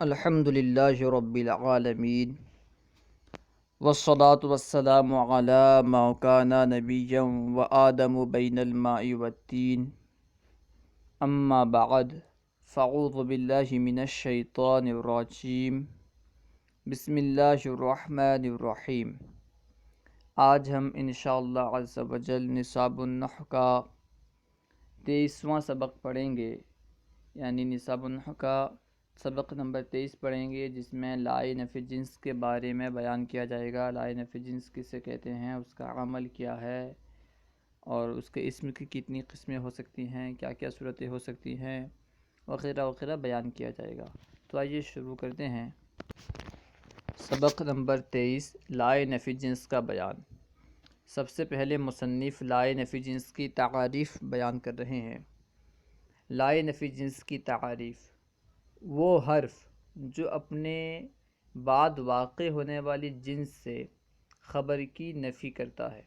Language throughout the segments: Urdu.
الحمد للہ رب العالمین والصلاة والسلام علی ما کان نبیا وآدم بین الماء والتین اما بعد فاعوذ باللہ من الشیطان الرجیم بسم اللہ الرحمن الرحیم۔ آج ہم انشاءاللہ عز و جل نصاب النحو کا 23واں سبق پڑھیں گے، یعنی نصاب النحو کا سبق نمبر 23 پڑھیں گے، جس میں لائے نفی جنس کے بارے میں بیان کیا جائے گا۔ لائے نفی جنس کسے کہتے ہیں، اس کا عمل کیا ہے، اور اس کے اسم کی کتنی قسمیں ہو سکتی ہیں، کیا کیا صورتیں ہو سکتی ہیں، وغیرہ وغیرہ بیان کیا جائے گا۔ تو آئیے شروع کرتے ہیں۔ سبق نمبر 23 لائے نفی جنس کا بیان۔ سب سے پہلے مصنف لائے نفی جنس کی تعاریف بیان کر رہے ہیں۔ لائے نفی جنس کی تعاریف: وہ حرف جو اپنے بعد واقع ہونے والی جنس سے خبر کی نفی کرتا ہے،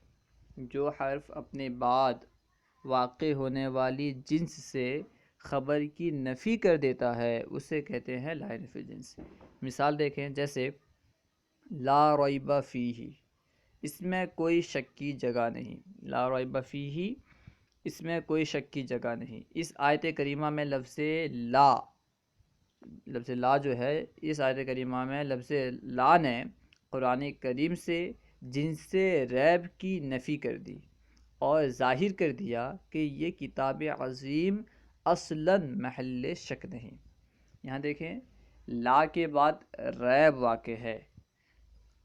جو حرف اپنے بعد واقع ہونے والی جنس سے خبر کی نفی کر دیتا ہے، اسے کہتے ہیں لائے نفی جنس۔ مثال دیکھیں، جیسے لا ریب فیہ، اس میں کوئی شک کی جگہ نہیں۔ لا ریب فیہ، اس میں کوئی شک کی جگہ نہیں۔ اس آیت کریمہ میں لفظ لا جو ہے، اس آیت کریمہ میں لفظ لا نے قرآن کریم سے جنس ریب کی نفی کر دی اور ظاہر کر دیا کہ یہ کتاب عظیم اصلاً محل شک نہیں۔ یہاں دیکھیں، لا کے بعد ریب واقع ہے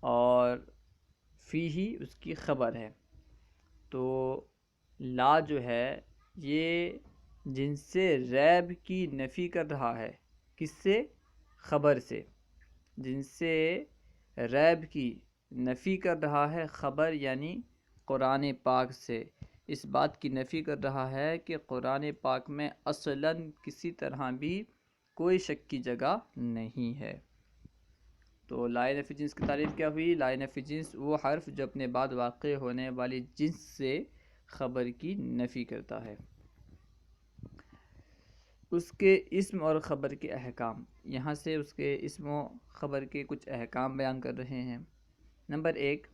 اور فی ہی اس کی خبر ہے، تو لا جو ہے یہ جنس ریب کی نفی کر رہا ہے۔ کس سے؟ خبر سے۔ جنس ریب کی نفی کر رہا ہے خبر، یعنی قرآن پاک سے۔ اس بات کی نفی کر رہا ہے کہ قرآن پاک میں اصلاً کسی طرح بھی کوئی شک کی جگہ نہیں ہے۔ تو لائے نفی جنس کی تعریف کیا ہوئی؟ لائے نفی جنس وہ حرف جو اپنے بعد واقع ہونے والی جنس سے خبر کی نفی کرتا ہے۔ اس کے اسم اور خبر کے احکام، یہاں سے اس کے اسم و خبر کے کچھ احکام بیان کر رہے ہیں۔ نمبر 1،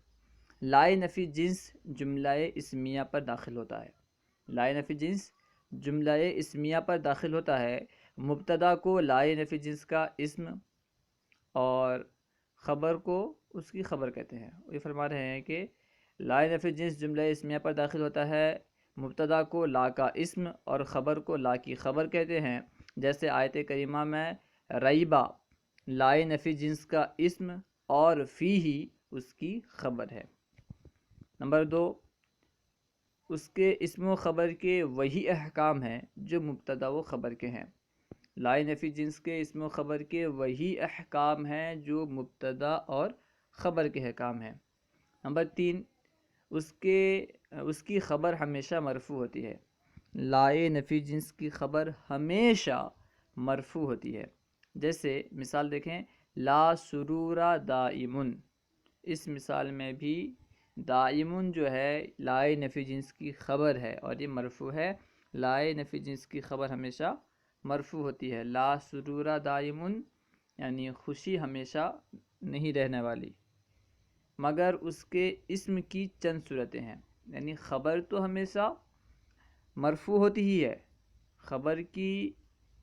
لائے نفی جنس جملہ اسمیہ پر داخل ہوتا ہے۔ لائے نفی جنس جملہ اسمیہ پر داخل ہوتا ہے۔ مبتدا کو لائے نفی جنس کا اسم اور خبر کو اس کی خبر کہتے ہیں۔ یہ فرما رہے ہیں کہ لائے نفی جنس جملہ اسمیہ پر داخل ہوتا ہے، مبتدا کو لا کا اسم اور خبر کو لا کی خبر کہتے ہیں۔ جیسے آیت کریمہ میں ریبہ لائے نفی جنس کا اسم اور فی ہی اس کی خبر ہے۔ نمبر 2، اس کے اسم و خبر کے وہی احکام ہیں جو مبتدا و خبر کے ہیں۔ لائے نفی جنس کے اسم و خبر کے وہی احکام ہیں جو مبتدا اور خبر کے احکام ہیں۔ نمبر 3، اس کی خبر ہمیشہ مرفوع ہوتی ہے۔ لائے نفی جنس کی خبر ہمیشہ مرفوع ہوتی ہے۔ جیسے مثال دیکھیں، لا سرور دائمن، اس مثال میں بھی دائمن جو ہے لائے نفی جنس کی خبر ہے اور یہ مرفوع ہے۔ لائے نفی جنس کی خبر ہمیشہ مرفوع ہوتی ہے۔ لا سرور دائمن یعنی خوشی ہمیشہ نہیں رہنے والی، مگر اس کے اسم کی چند صورتیں ہیں۔ یعنی خبر تو ہمیشہ مرفوع ہوتی ہی ہے، خبر کی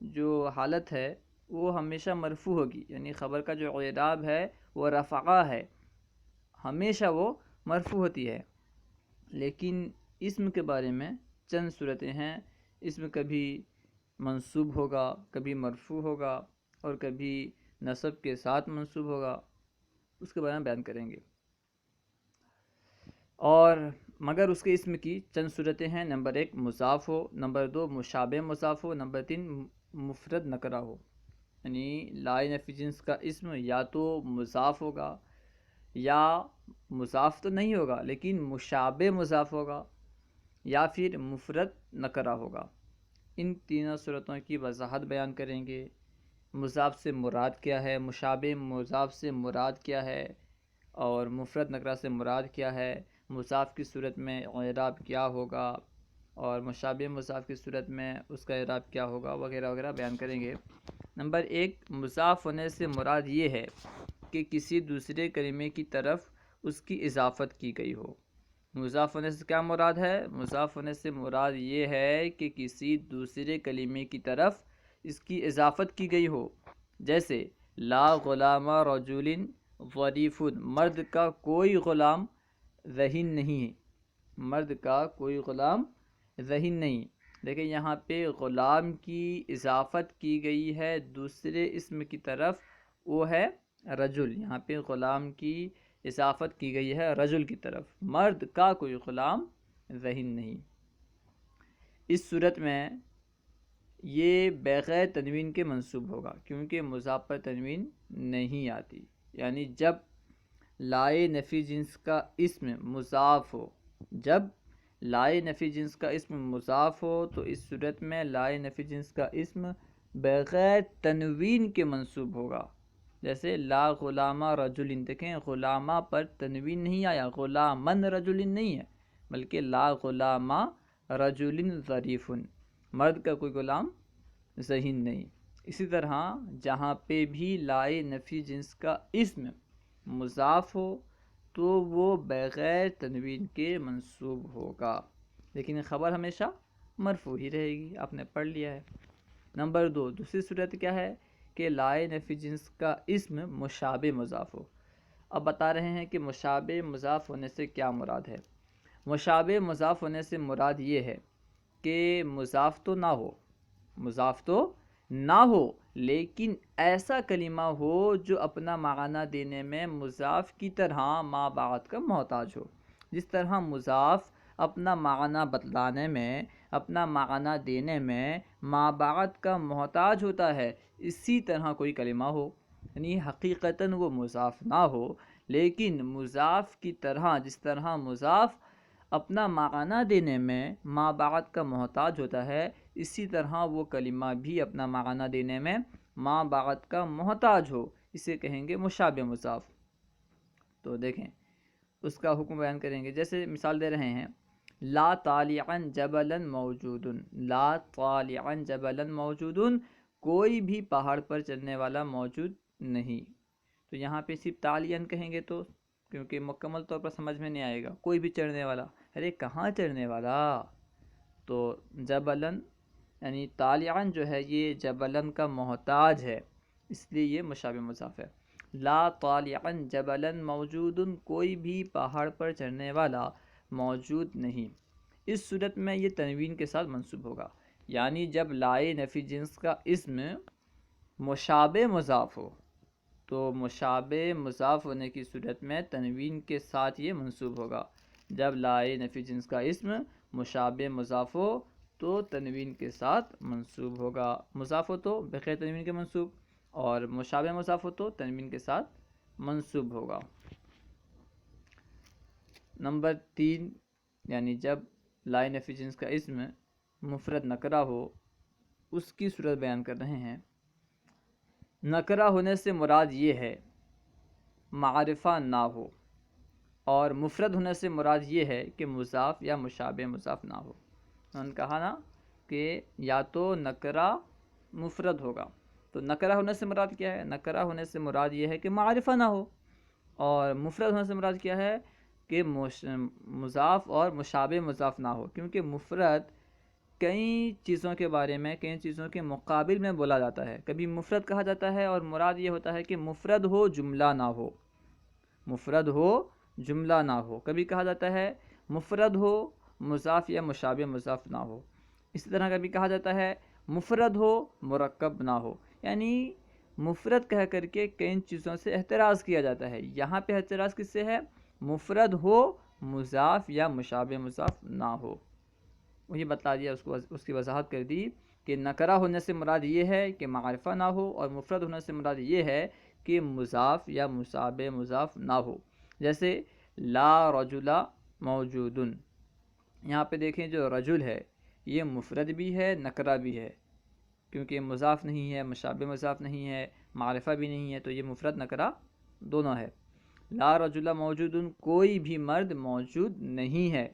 جو حالت ہے وہ ہمیشہ مرفوع ہوگی، یعنی خبر کا جو اعراب ہے وہ رفعہ ہے، ہمیشہ وہ مرفوع ہوتی ہے۔ لیکن اسم کے بارے میں چند صورتیں ہیں۔ اسم کبھی منصوب ہوگا، کبھی مرفوع ہوگا اور کبھی نصب کے ساتھ منصوب ہوگا، اس کے بارے میں بیان کریں گے۔ اور مگر اس کے اسم کی چند صورتیں ہیں۔ نمبر 1 مضاف ہو، نمبر 2 مشابہ مضاف ہو، نمبر 3 مفرد نکرہ ہو۔ یعنی لائے نفی جنس کا اسم یا تو مضاف ہوگا، یا مضاف تو نہیں ہوگا لیکن مشابہ مضاف ہوگا، یا پھر مفرد نکرہ ہوگا۔ ان تینوں صورتوں کی وضاحت بیان کریں گے۔ مضاف سے مراد کیا ہے، مشابہ مضاف سے مراد کیا ہے، اور مفرد نکرہ سے مراد کیا ہے، مضاف کی صورت میں اعراب کیا ہوگا، اور مشابہ مضاف کی صورت میں اس کا اعراب کیا ہوگا وغیرہ وغیرہ بیان کریں گے۔ نمبر 1، مضاف ہونے سے مراد یہ ہے کہ کسی دوسرے کلمے کی طرف اس کی اضافت کی گئی ہو۔ مضاف ہونے سے کیا مراد ہے؟ مضاف ہونے سے مراد یہ ہے کہ کسی دوسرے کلمے کی طرف اس کی اضافت کی گئی ہو، جیسے لا غلام رجل ظریف، مرد کا کوئی غلام ذہین نہیں ہے، مرد کا کوئی غلام ذہین نہیں۔ دیکھیں یہاں پہ غلام کی اضافت کی گئی ہے دوسرے اسم کی طرف، وہ ہے رجل۔ یہاں پہ غلام کی اضافت کی گئی ہے رجل کی طرف، مرد کا کوئی غلام ذہین نہیں۔ اس صورت میں یہ بغیر تنوین کے منصوب ہوگا، کیونکہ مضاف پر تنوین نہیں آتی۔ یعنی جب لائے نفی جنس کا اسم مضاف ہو، جب لائے نفی جنس کا اسم مضاف ہو تو اس صورت میں لائے نفی جنس کا اسم بغیر تنوین کے منصوب ہوگا۔ جیسے لا غلامہ رجل، دیکھیں غلامہ پر تنوین نہیں آیا، غلامن رجل نہیں ہے، بلکہ لا غلامہ رجل ظریف، مرد کا کوئی غلام ذہین نہیں۔ اسی طرح جہاں پہ بھی لائے نفی جنس کا اسم مضاف ہو تو وہ بغیر تنوین کے منصوب ہوگا، لیکن خبر ہمیشہ مرفوع ہی رہے گی، آپ نے پڑھ لیا ہے۔ نمبر 2، دوسری صورت کیا ہے کہ لائے نفی جنس کا اسم مشابہ مضاف ہو۔ اب بتا رہے ہیں کہ مشابہ مضاف ہونے سے کیا مراد ہے۔ مشابہ مضاف ہونے سے مراد یہ ہے کہ مضاف تو نہ ہو، مضاف تو نہ ہو لیکن ایسا کلمہ ہو جو اپنا معنی دینے میں مضاف کی طرح ما بعد کا محتاج ہو۔ جس طرح مضاف اپنا معنی بتلانے میں، اپنا معنی دینے میں ما بعد کا محتاج ہوتا ہے، اسی طرح کوئی کلمہ ہو، یعنی حقیقتاً وہ مضاف نہ ہو لیکن مضاف کی طرح، جس طرح مضاف اپنا معنی دینے میں ما بعد کا محتاج ہوتا ہے، اسی طرح وہ کلمہ بھی اپنا معنی دینے میں ما بعد کا محتاج ہو، اسے کہیں گے مشابہ مضاف۔ تو دیکھیں اس کا حکم بیان کریں گے، جیسے مثال دے رہے ہیں لا طالعا جبلا موجود، لا طالعا جبلا موجود، کوئی بھی پہاڑ پر چڑھنے والا موجود نہیں۔ تو یہاں پہ صرف طالعا کہیں گے تو کیونکہ مکمل طور پر سمجھ میں نہیں آئے گا، کوئی بھی چڑھنے والا، ارے کہاں چڑھنے والا؟ تو جبلاً یعنی طالعاً جو ہے یہ جبلاً کا محتاج ہے، اس لیے یہ مشابہ مضاف ہے۔ لا طالعاً جبلاً موجود، کوئی بھی پہاڑ پر چڑھنے والا موجود نہیں۔ اس صورت میں یہ تنوین کے ساتھ منصوب ہوگا، یعنی جب لائے نفی جنس کا اسم مشابہ مضاف ہو تو مشابہ مضاف ہونے کی صورت میں تنوین کے ساتھ یہ منصوب ہوگا۔ جب لائے نفی جنس کا اسم مشابہ مضاف ہو تو تنوین کے ساتھ منصوب ہوگا، مضاف ہو تو بغیر تنوین کے منصوب، اور مشابہ مضاف ہو تو تنوین کے ساتھ منصوب ہوگا۔ نمبر 3، یعنی جب لائے نفی جنس کا اسم مفرد نکرہ ہو، اس کی صورت بیان کر رہے ہیں۔ نکرہ ہونے سے مراد یہ ہے معرفہ نہ ہو، اور مفرد ہونے سے مراد یہ ہے کہ مضاف یا مشابہ مضاف نہ ہو۔ انہوں نے کہا نا کہ یا تو نکرہ مفرد ہوگا، تو نکرہ ہونے سے مراد کیا ہے؟ نکرہ ہونے سے مراد یہ ہے کہ معرفہ نہ ہو، اور مفرد ہونے سے مراد کیا ہے کہ مضاف اور مشابہ مضاف نہ ہو، کیونکہ مفرد کئی چیزوں کے بارے میں، کئی چیزوں کے مقابل میں بولا جاتا ہے۔ کبھی مفرد کہا جاتا ہے اور مراد یہ ہوتا ہے کہ مفرد ہو جملہ نہ ہو، مفرد ہو جملہ نہ ہو۔ کبھی کہا جاتا ہے مفرد ہو مضاف یا مشابہ مضاف نہ ہو۔ اسی طرح کبھی کہا جاتا ہے مفرد ہو مرکب نہ ہو، یعنی مفرد کہہ کر کے کئی چیزوں سے احتراز کیا جاتا ہے۔ یہاں پہ احتراز کس سے ہے؟ مفرد ہو مضاف یا مشابہ مضاف نہ ہو۔ وہی بتا دیا، اس کی وضاحت کر دی کہ نکرہ ہونے سے مراد یہ ہے کہ معرفہ نہ ہو، اور مفرد ہونے سے مراد یہ ہے کہ مضاف یا مشابہ مضاف نہ ہو۔ جیسے لا رجل موجود، یہاں پہ دیکھیں جو رجل ہے یہ مفرد بھی ہے نکرہ بھی ہے، کیونکہ مضاف نہیں ہے، مشابہ مضاف نہیں ہے، معرفہ بھی نہیں ہے، تو یہ مفرد نکرہ دونوں ہے۔ لا رجل موجود، کوئی بھی مرد موجود نہیں ہے۔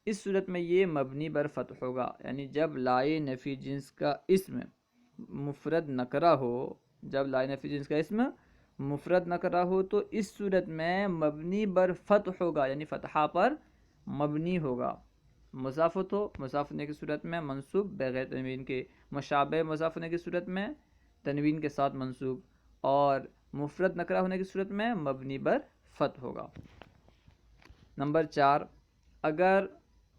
اس صورت میں یہ مبنی بر فتح ہوگا، یعنی جب لائے نفی جنس کا اسم مفرد نکرہ ہو، جب لائے نفی جنس کا اسم مفرد نکرہ ہو تو اس صورت میں مبنی بر فتح ہوگا، یعنی فتحہ پر مبنی ہوگا۔ مضاف تو مضاف ہونے کی صورت میں منصوب بغیر تنوین کے، مشابہ مضاف ہونے کی صورت میں تنوین کے ساتھ منصوب، اور مفرد نکرہ ہونے کی صورت میں مبنی بر فتح ہوگا۔ نمبر 4، اگر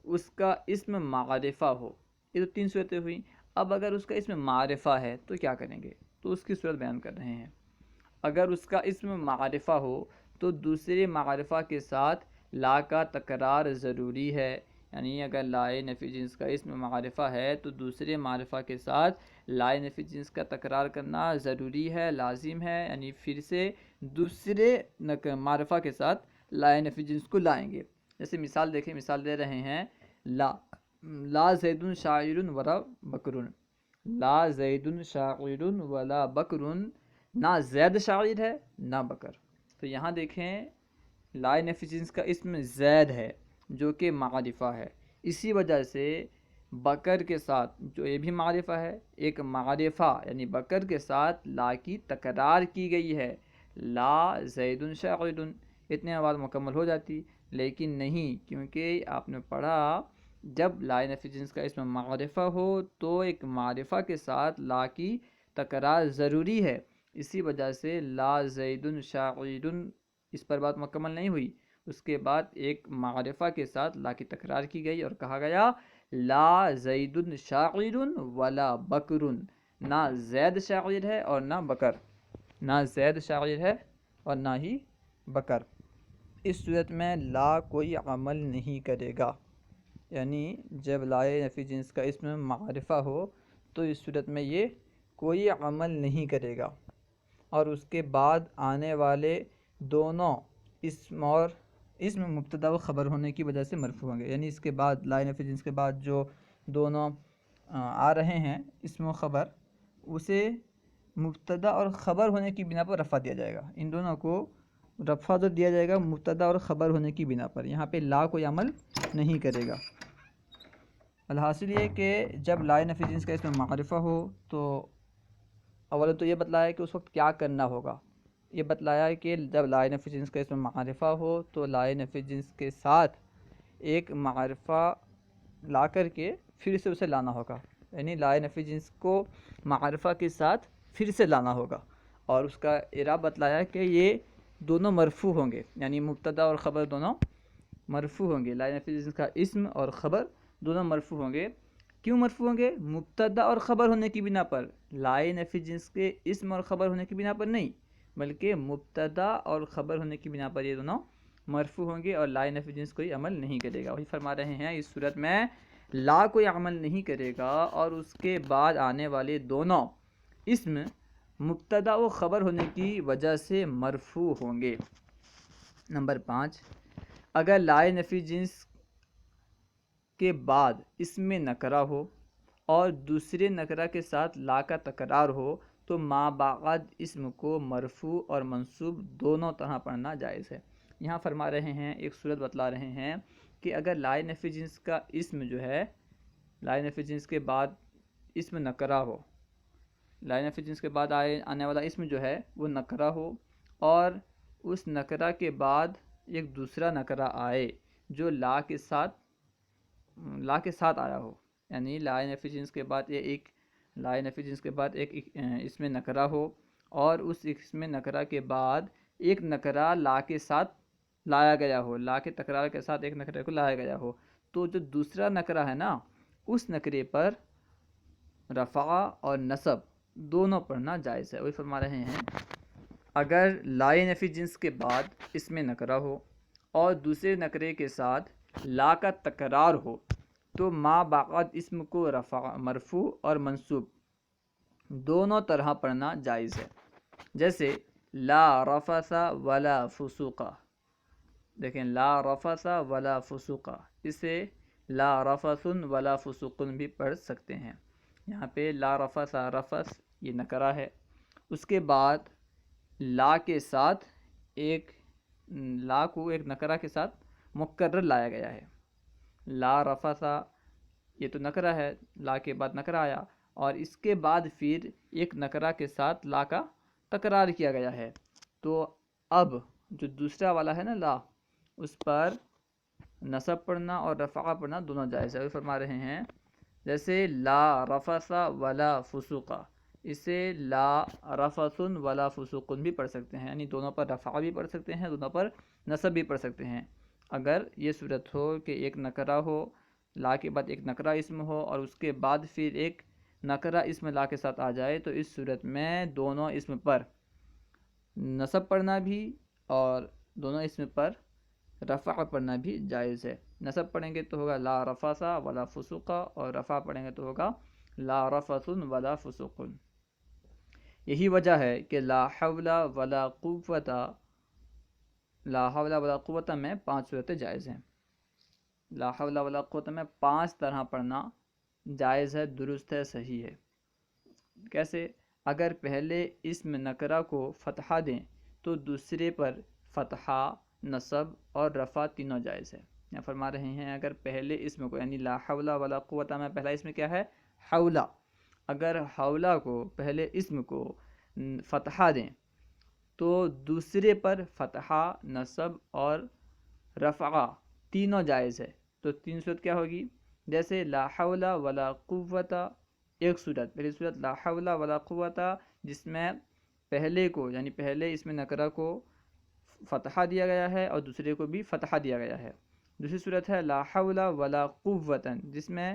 اس کا اسم معرفہ ہو، یہ تو 3 صورتیں ہوئیں۔ اب اگر اس کا اسم معرفہ ہے تو کیا کریں گے، تو اس کی صورت بیان کر رہے ہیں۔ اگر اس کا اسم معرفہ ہو تو دوسرے معرفہ کے ساتھ لا کا تکرار ضروری ہے، یعنی اگر لائے نفی جنس کا اسم معرفہ ہے تو دوسرے معرفہ کے ساتھ لائے نفی جنس کا تکرار کرنا ضروری ہے، لازم ہے، یعنی پھر سے دوسرے معرفہ کے ساتھ لائے نفی جنس کو لائیں گے۔ جیسے مثال دیکھیں، مثال دے رہے ہیں، لا زید شاعر ولا بکر، لا زید شاعر ولا بکر، نہ زید شاعر ہے نہ بکر۔ تو یہاں دیکھیں لائے نفی جنس کا اسم زید ہے جو کہ معرفہ ہے، اسی وجہ سے بکر کے ساتھ، جو یہ بھی معرفہ ہے، ایک معرفہ یعنی بکر کے ساتھ لا کی تکرار کی گئی ہے، لا زید شاعر، اتنے میں بات مکمل ہو جاتی، لیکن نہیں، کیونکہ آپ نے پڑھا جب لائے نفی جنس کا اسم معرفہ ہو تو ایک معرفہ کے ساتھ لا کی تکرار ضروری ہے، اسی وجہ سے لا زید شاعر، اس پر بات مکمل نہیں ہوئی، اس کے بعد ایک معرفہ کے ساتھ لا کی تکرار کی گئی اور کہا گیا لا زید شاعر ولا بکر، نہ زید شاعر ہے اور نہ بکر، نہ زید شاعر ہے اور نہ ہی بکر۔ اس صورت میں لا کوئی عمل نہیں کرے گا، یعنی جب لائے نفی جنس کا اسم معرفہ ہو تو اس صورت میں یہ کوئی عمل نہیں کرے گا، اور اس کے بعد آنے والے دونوں اسم مبتدا و خبر ہونے کی وجہ سے مرفوع ہوں گے، یعنی اس کے بعد لائے نفی جنس کے بعد جو دونوں آ رہے ہیں اسم و خبر، اسے مبتدا اور خبر ہونے کی بنا پر رفع دیا جائے گا، ان دونوں کو رفع تو دیا جائے گا مبتدا اور خبر ہونے کی بنا پر، یہاں پہ لا کوئی عمل نہیں کرے گا۔ الحاصل یہ کہ جب لائے نفی جنس کا اسم معرفہ ہو تو اول تو یہ بتلایا کہ اس وقت کیا کرنا ہوگا، یہ بتلایا کہ جب لائے نفی جنس کا اسم معرفہ ہو تو لائے نفی جنس کے ساتھ ایک معرفہ لا کر کے پھر سے اسے لانا ہوگا، یعنی لائے نفی جنس کو معرفہ کے ساتھ پھر سے لانا ہوگا، اور اس کا اعراب بتلایا کہ یہ دونوں مرفوع ہوں گے، یعنی مبتدا اور خبر دونوں مرفوع ہوں گے، لائے نفی جنس کا اسم اور خبر دونوں مرفوع ہوں گے۔ کیوں مرفوع ہوں گے؟ مبتدا اور خبر ہونے کی بنا پر، لائے نفی جنس کے اسم اور خبر ہونے کی بنا پر نہیں، بلکہ مبتدا اور خبر ہونے کی بنا پر یہ دونوں مرفوع ہوں گے، اور لائے نفی جنس کوئی عمل نہیں کرے گا۔ وہی فرما رہے ہیں اس صورت میں لا کوئی عمل نہیں کرے گا اور اس کے بعد آنے والے دونوں اسم مبتدا و خبر ہونے کی وجہ سے مرفوع ہوں گے۔ نمبر 5، اگر لائے نفی جنس کے بعد اسم نکرہ ہو اور دوسرے نکرہ کے ساتھ لا کا تکرار ہو تو ما بعد اسم کو مرفوع اور منصوب دونوں طرح پڑھنا جائز ہے۔ یہاں فرما رہے ہیں، ایک صورت بتلا رہے ہیں کہ اگر لائے نفی جنس کا اسم جو ہے، لائے نفی جنس کے بعد اسم نکرہ ہو، لائے نفی جنس کے بعد آنے والا اسم جو ہے وہ نکرہ ہو، اور اس نکرہ کے بعد ایک دوسرا نکرہ آئے جو لا کے ساتھ آیا ہو، یعنی لائے نفی جنس کے بعد لائے نفی جنس کے بعد ایک اسم نکرہ ہو، اور اس اسم نکرہ کے بعد ایک نکرہ لا کے ساتھ لایا گیا ہو، لا کے تکرار کے ساتھ ایک نکرے کو لایا گیا ہو، تو جو دوسرا نکرہ ہے نا، اس نکرے پر رفع اور نصب دونوں پڑھنا جائز ہے۔ وہی فرما رہے ہیں، اگر لائے نفی جنس کے بعد اسم نکرہ ہو اور دوسرے نکرے کے ساتھ لا کا تکرار ہو تو ما بعد اسم کو مرفوع اور منصوب دونوں طرح پڑھنا جائز ہے۔ جیسے لا رفث ولا فسوق، دیکھیں لا رفث ولا فسوق، اسے لا رفث ولا فسوق بھی پڑھ سکتے ہیں۔ یہاں پہ لا رفث، رفث یہ نکرہ ہے، اس کے بعد لا کے ساتھ لا کو ایک نکرہ کے ساتھ مکرر لایا گیا ہے، لا رفثا، یہ تو نکرہ ہے، لا کے بعد نکرہ آیا، اور اس کے بعد پھر ایک نکرہ کے ساتھ لا کا تکرار کیا گیا ہے، تو اب جو دوسرا والا ہے نا لا، اس پر نصب پڑھنا اور رفع پڑھنا دونوں جائز ہے۔ وہ فرما رہے ہیں جیسے لا رفث ولا فسوق، اسے لا رفث ولا فسوق بھی پڑھ سکتے ہیں، یعنی دونوں پر رفع بھی پڑھ سکتے ہیں، دونوں پر نصب بھی پڑھ سکتے ہیں۔ اگر یہ صورت ہو کہ ایک نکرہ ہو، لا کے بعد ایک نکرہ اسم ہو، اور اس کے بعد پھر ایک نکرہ اسم لا کے ساتھ آ جائے، تو اس صورت میں دونوں اسم پر نصب پڑھنا بھی اور دونوں اسم پر رفع پڑھنا بھی جائز ہے۔ نصب پڑھیں گے تو ہوگا لا رفث ولا فسوق، اور رفع پڑھیں گے تو ہوگا لا رفث ولا فسوق۔ یہی وجہ ہے کہ لا حول ولا قوت، لا حول ولا قوت میں 5 صورتیں جائز ہیں۔ لا حول ولا قوت میں 5 طرح پڑھنا جائز ہے، درست ہے، صحیح ہے۔ کیسے؟ اگر پہلے اسم نکرہ کو فتحہ دیں تو دوسرے پر فتحہ، نصب اور رفع تینوں جائز ہے۔ یہاں فرما رہے ہیں اگر پہلے اسم کو، یعنی لا حول ولا قوت میں پہلا اسم کیا ہے؟ حولہ، اگر حولہ کو، پہلے اسم کو فتحہ دیں تو دوسرے پر فتحہ، نصب اور رفع تینوں جائز ہے۔ تو 3 صورت کیا ہوگی؟ جیسے لا حول ولا قوت، ایک صورت، پہلی صورت لا حول ولا قوت جس میں پہلے کو، یعنی پہلے اسم نکرہ کو فتحہ دیا گیا ہے اور دوسرے کو بھی فتحہ دیا گیا ہے۔ دوسری صورت ہے لا حول ولا قوت جس میں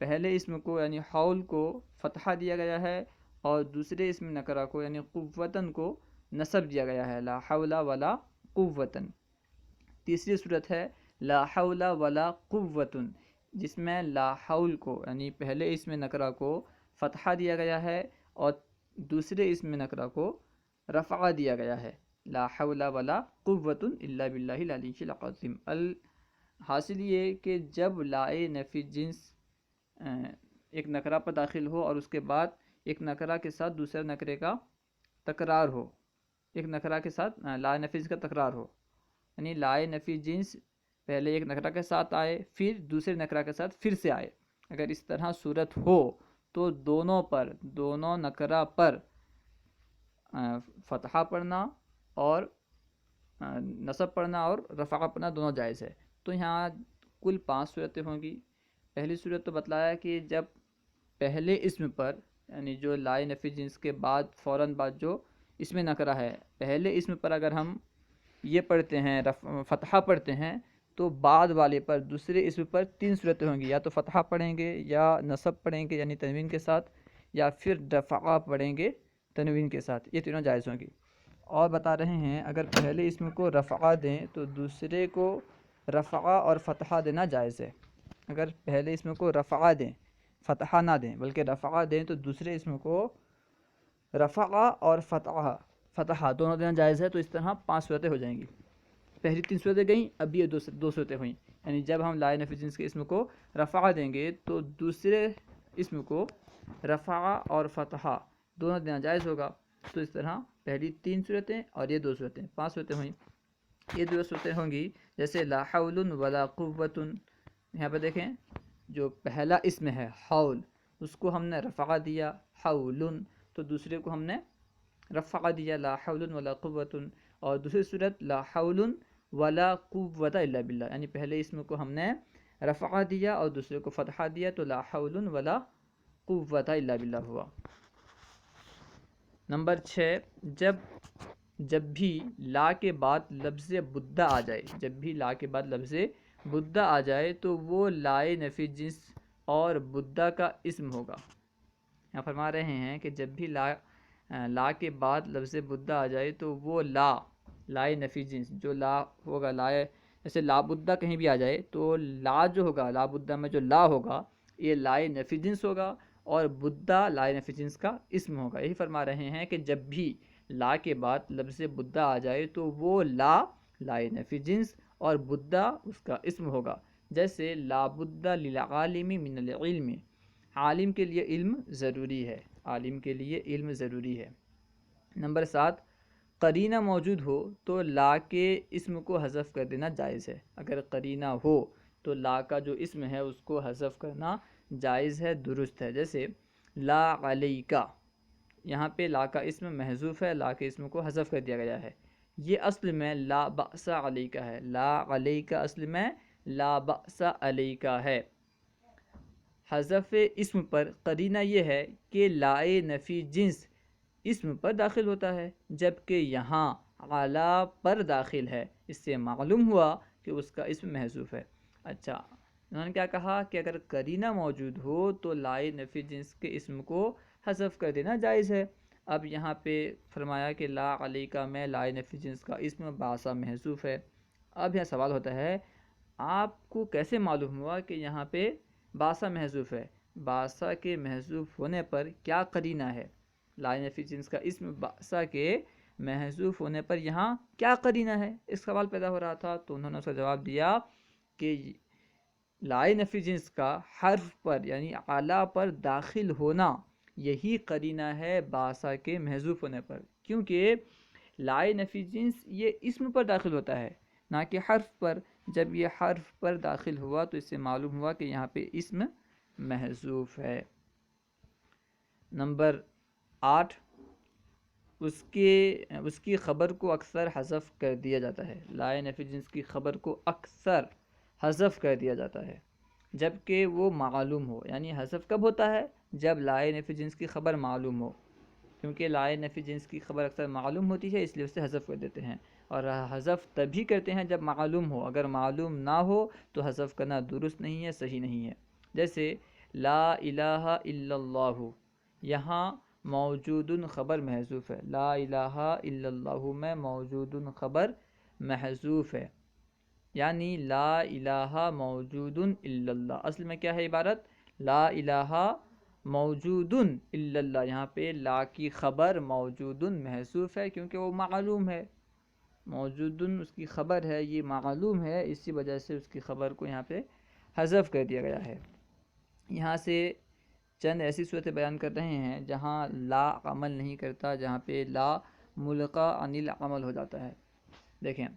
پہلے اسم کو یعنی حول کو فتحہ دیا گیا ہے اور دوسرے اسم نکرہ کو یعنی قوتن کو نصب دیا گیا ہے، لا حول ولا قوتن۔ تیسری صورت ہے لا حول ولا قوت جس میں لا حول کو یعنی پہلے اسم نکرہ کو فتحہ دیا گیا ہے اور دوسرے اسم نکرہ کو رفع دیا گیا ہے، لا حول ولا قوت الا باللہ العلی العظیم۔ حاصل یہ کہ جب لائے نفی جنس ایک نکرہ پر داخل ہو اور اس کے بعد ایک نکرہ کے ساتھ دوسرے نکرے کا تکرار ہو، ایک نکرہ کے ساتھ لائے نفی جنس کا تکرار ہو، یعنی لائے نفی جنس پہلے ایک نکرہ کے ساتھ آئے پھر دوسرے نکرہ کے ساتھ پھر سے آئے، اگر اس طرح صورت ہو تو دونوں نکرہ پر فتحہ پڑھنا اور نصب پڑھنا اور رفع پڑھنا دونوں جائز ہے۔ تو یہاں کل 5 صورتیں ہوں گی۔ پہلی صورت تو بتلایا کہ جب پہلے اسم پر یعنی جو لائے نفی جنس کے بعد فوراً بعد جو اسم نکرہ ہے، پہلے اسم پر اگر ہم یہ پڑھتے ہیں فتحہ پڑھتے ہیں تو بعد والے پر دوسرے اسم پر 3 صورتیں ہوں گی، یا تو فتحہ پڑھیں گے یا نصب پڑھیں گے یعنی تنوین کے ساتھ، یا پھر رفع پڑھیں گے تنوین کے ساتھ، یہ تینوں جائز ہوں گی۔ اور بتا رہے ہیں اگر پہلے اسم کو رفع دیں تو دوسرے کو رفع اور فتحہ دینا جائز ہے۔ اگر پہلے اسم کو رفع دیں، فتحہ نہ دیں بلکہ رفع دیں تو دوسرے اسم کو رفع اور فتحہ دونوں دینا جائز ہے۔ تو اس طرح 5 صورتیں ہو جائیں گی۔ پہلی 3 صورتیں گئیں، اب یہ 2 صورتیں ہوئیں، یعنی جب ہم لائے نفی جنس کے اسم کو رفع دیں گے تو دوسرے اسم کو رفع اور فتحہ دونوں دینا جائز ہوگا۔ تو اس طرح پہلی 3 صورتیں اور یہ 2 صورتیں، 5 صورتیں ہوئیں۔ یہ 2 صورتیں ہوں گی جیسے لا حول ولا قوت، یہاں پہ دیکھیں جو پہلا اسم ہے حول اس کو ہم نے رفع دیا حول، تو دوسرے کو ہم نے رفع دیا لا حول ولا قوت، اور دوسری صورت لا حول ولا قوت الا باللہ، یعنی پہلے اسم کو ہم نے رفع دیا اور دوسرے کو فتحہ دیا تو لا حول ولا قوت الا باللہ ہوا۔ نمبر 6، جب بھی لا کے بعد لفظ بدہ آ جائے، جب بھی لا کے بعد لفظ بدہ آ جائے تو وہ لائے نفی جنس اور بدہ کا اسم ہوگا۔ یہاں فرما رہے ہیں کہ جب بھی لا کے بعد لفظ بدہ آ جائے تو وہ لائے نفی جنس جو لا ہوگا، لائے جیسے لا بدہ کہیں بھی آ جائے تو لا جو ہوگا، لا بدہ میں جو لا ہوگا یہ لائے نفی جنس ہوگا اور بدہ لائے نفی جنس کا اسم ہوگا۔ یہی فرما رہے ہیں کہ جب بھی لا کے بعد لفظ بدہ آ جائے تو وہ لائے نفی جنس اور بدہ اس کا اسم ہوگا۔ جیسے لا بدہ للعالم من العلم، عالم کے لیے علم ضروری ہے، عالم کے لیے علم ضروری ہے۔ نمبر 7، قرینہ موجود ہو تو لا کے اسم کو حذف کر دینا جائز ہے۔ اگر قرینہ ہو تو لا کا جو اسم ہے اس کو حذف کرنا جائز ہے، درست ہے۔ جیسے لا علیکا، یہاں پہ لا کا اسم محذوف ہے، لا کے اسم کو حذف کر دیا گیا ہے۔ یہ اصل میں لا بأس علیکا ہے، لا علیکا اصل میں لا بأس علیکا ہے۔ حذف اسم پر قرینہ یہ ہے کہ لائے نفی جنس اسم پر داخل ہوتا ہے، جبکہ یہاں علا پر داخل ہے، اس سے معلوم ہوا کہ اس کا اسم محذوف ہے۔ اچھا، انہوں نے کیا کہا کہ اگر قرینہ موجود ہو تو لائے نفی جنس کے اسم کو حذف کر دینا جائز ہے۔ اب یہاں پہ فرمایا کہ لا علیکہ میں لائے نفی جنس کا اسم باسا محذوف ہے۔ اب یہاں سوال ہوتا ہے آپ کو کیسے معلوم ہوا کہ یہاں پہ باسا محذوف ہے؟ باسا کے محذوف ہونے پر کیا قرینہ ہے؟ لائے نفی جنس کا اسم باسا کے محذوف ہونے پر یہاں کیا قرینہ ہے، اس سوال پیدا ہو رہا تھا۔ تو انہوں نے اس کا جواب دیا کہ لائے نفی جنس کا حرف پر یعنی اعلیٰ پر داخل ہونا یہی قرینہ ہے باسا کے محذوف ہونے پر، کیونکہ لائے نفی جنس یہ اسم پر داخل ہوتا ہے نہ کہ حرف پر۔ جب یہ حرف پر داخل ہوا تو اس سے معلوم ہوا کہ یہاں پہ اسم محذوف ہے۔ نمبر 8، اس کی خبر کو اکثر حذف کر دیا جاتا ہے۔ لائے نفی جنس کی خبر کو اکثر حذف کر دیا جاتا ہے جبکہ وہ معلوم ہو، یعنی حذف کب ہوتا ہے؟ جب لائے نفی جنس کی خبر معلوم ہو، کیونکہ لائے نفی جنس کی خبر اکثر معلوم ہوتی ہے، اس لیے اسے حذف کر دیتے ہیں، اور حذف تبھی کرتے ہیں جب معلوم ہو۔ اگر معلوم نہ ہو تو حذف کرنا درست نہیں ہے، صحیح نہیں ہے۔ جیسے لا الہ الا اللہ، یہاں موجود خبر محذوف ہے، لا الہ الا اللہ میں موجود خبر محذوف ہے، یعنی لا الہ موجود الا اللہ۔ اصل میں کیا ہے عبارت؟ لا الہ موجود الا اللہ، یہاں پہ لا کی خبر موجود محذوف ہے کیونکہ وہ معلوم ہے، موجود اس کی خبر ہے، یہ معلوم ہے، اسی وجہ سے اس کی خبر کو یہاں پہ حذف کر دیا گیا ہے۔ یہاں سے چند ایسی صورتیں بیان کر رہے ہیں جہاں لا عمل نہیں کرتا، جہاں پہ لا ملغا عن العمل ہو جاتا ہے۔ دیکھیں،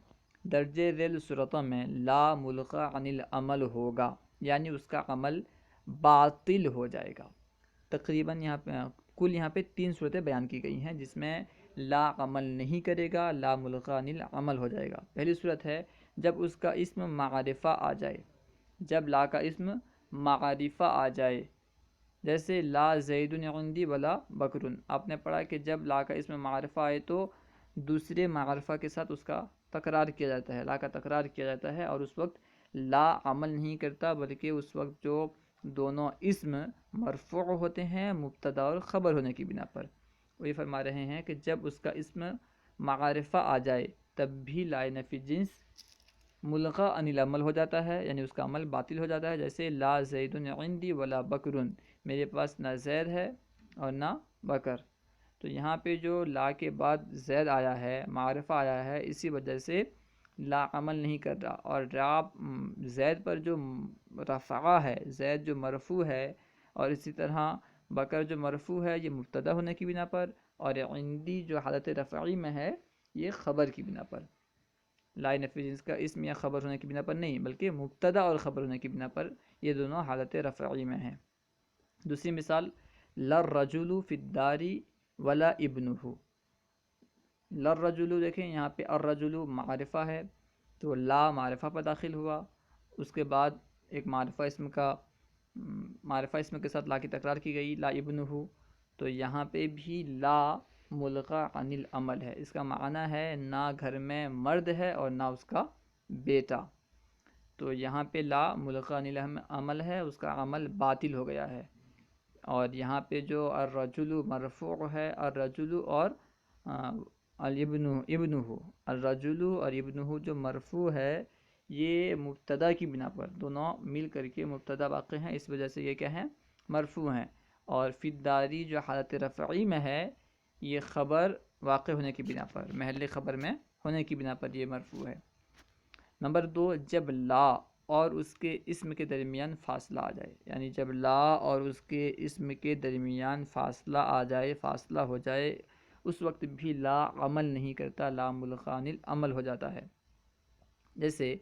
درجہ ذیل صورتوں میں لا ملغا عن العمل ہوگا، یعنی اس کا عمل باطل ہو جائے گا۔ تقریباً یہاں پہ 3 صورتیں بیان کی گئی ہیں جس میں لا عمل نہیں کرے گا، لا ملغا عن العمل ہو جائے گا۔ پہلی صورت ہے جب اس کا اسم معرفہ آ جائے، جب لا کا اسم معرفہ آ جائے، جیسے لا زید عندی ولا بکر۔ آپ نے پڑھا کہ جب لا کا اسم معرفہ آئے تو دوسرے معرفہ کے ساتھ اس کا تکرار کیا جاتا ہے، لا کا تکرار کیا جاتا ہے، اور اس وقت لا عمل نہیں کرتا، بلکہ اس وقت جو دونوں اسم مرفوع ہوتے ہیں مبتدا اور خبر ہونے کی بنا پر۔ وہ یہ فرما رہے ہیں کہ جب اس کا اسم معرفہ آ جائے تب بھی لائے نفی جنس ملغا عن العمل ہو جاتا ہے، یعنی اس کا عمل باطل ہو جاتا ہے۔ جیسے لا زید عندی ولا بکر، میرے پاس نہ زید ہے اور نہ بکر۔ تو یہاں پہ جو لا کے بعد زید آیا ہے، معرفہ آیا ہے، اسی وجہ سے لا عمل نہیں کر رہا، اور زید پر جو رفعہ ہے، زید جو مرفوع ہے، اور اسی طرح بکر جو مرفوع ہے یہ مبتدا ہونے کی بنا پر، اور عندی جو حالت رفعی میں ہے یہ خبر کی بنا پر۔ لائے نفی جنس کا اسم یا خبر ہونے کی بنا پر نہیں، بلکہ مبتدا اور خبر ہونے کی بنا پر یہ دونوں حالت رفعی میں ہیں۔ دوسری مثال للرجل فی الدار ولا ابنہ۔ للرجل، دیکھیں یہاں پہ الرجل معرفہ ہے تو لا معرفہ پر داخل ہوا، اس کے بعد ایک معرفہ اسم کے ساتھ لا کی تکرار کی گئی، لا ابنہ، تو یہاں پہ بھی لا ملغا عن العمل ہے۔ اس کا معنی ہے نہ گھر میں مرد ہے اور نہ اس کا بیٹا، تو یہاں پہ لا ملغا عن العمل ہے، اس کا عمل باطل ہو گیا ہے۔ اور یہاں پہ جو الرجل مرفوع ہے، الرجل اور ابنہ، الرجل اور ابنہ جو مرفوع ہے یہ مبتدا کی بنا پر، دونوں مل کر کے مبتدا واقع ہیں، اس وجہ سے یہ کیا ہیں؟ مرفوع ہیں۔ اور فی الداری جو حالت رفعی میں ہے یہ خبر واقع ہونے کی بنا پر، محل خبر میں ہونے کی بنا پر یہ مرفوع ہے۔ نمبر 2، جب لا اور اس کے اسم کے درمیان فاصلہ آ جائے، یعنی جب لا اور اس کے اسم کے درمیان فاصلہ آ جائے، فاصلہ ہو جائے، اس وقت بھی لا عمل نہیں کرتا، لا ملغا عن العمل ہو جاتا ہے۔ جیسے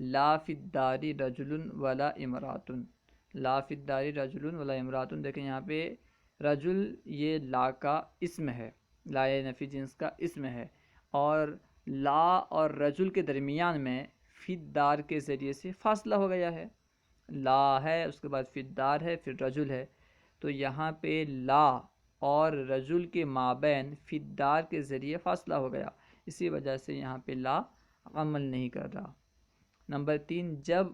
لا فی الداری رجل ولا امرات، لا فی الداری رجل ولا امرات، دیکھیں یہاں پہ رجل یہ لا کا اسم ہے، لا یہ نفی جنس کا اسم ہے، اور لا اور رجل کے درمیان میں فی الدار کے ذریعے سے فاصلہ ہو گیا ہے، لا ہے اس کے بعد فی الدار ہے پھر رجل ہے، تو یہاں پہ لا اور رجل کے مابین فی الدار کے ذریعے فاصلہ ہو گیا، اسی وجہ سے یہاں پہ لا عمل نہیں کر رہا۔ نمبر 3، جب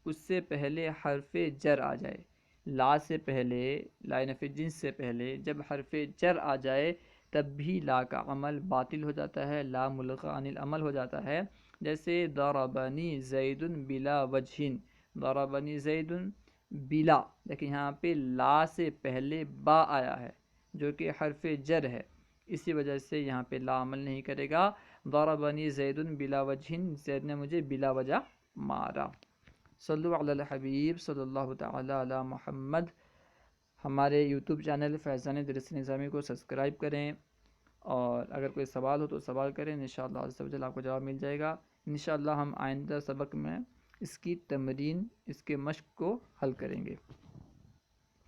اس سے پہلے حرف جر آ جائے، لا سے پہلے، لا نفی جنس سے پہلے جب حرف جر آ جائے تب بھی لا کا عمل باطل ہو جاتا ہے، لا ملغی عن العمل ہو جاتا ہے، جیسے ضربنی زید بلا وجہ، ضربنی زید بلا، لیکن یہاں پہ لا سے پہلے با آیا ہے جو کہ حرف جر ہے، اسی وجہ سے یہاں پہ لا عمل نہیں کرے گا۔ ضربنی زید بلا وجہ، زید نے مجھے بلا وجہ مارا۔ صلو علی الحبیب صلی اللہ تعالی علی محمد۔ ہمارے یوٹیوب چینل فیضان درس نظامی کو سبسکرائب کریں، اور اگر کوئی سوال ہو تو سوال کریں، انشاءاللہ عز و جل آپ کو جواب مل جائے گا۔ انشاءاللہ ہم آئندہ سبق میں اس کی تمرین، اس کے مشق کو حل کریں گے۔